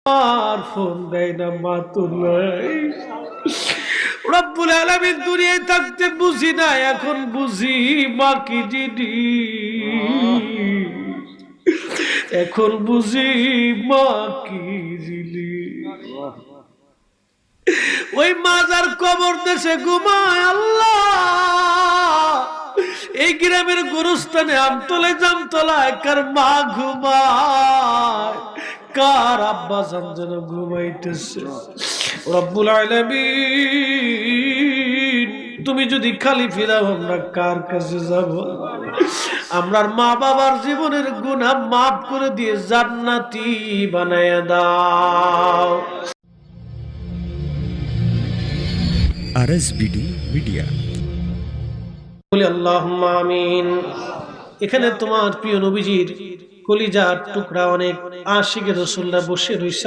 আর phone দেয় না, মা তো নাই। রব্বুল আলামিন দুনিয়ায় থাকতে বুঝি না, এখন বুঝি মা কি জিনিস, এখন বুঝি মা কি জিনিস। ওই মাজার কবর দেশে ঘুমায় আল্লাহ, এই গ্রামের গোরস্থানে আমতলায় জামতলায় কার মা ঘুমায়, কার আব্বা জান যেন ঘুমাইতেছে। রব্বুল আলামিন তুমি যদি খালি ফিরাও আমরা কার কাছে যাব? আমরার মা বাবার জীবনের গুনাহ মাফ করে দিয়ে জান্নাতি বানায়া দাও। আরএসবিডি মিডিয়া। বলি আল্লাহুম্মা আমিন। এখানে তোমার প্রিয় নবীজির কলিজার টুকরা অনেক আশিকের রাসূলরা বসে রয়েছে।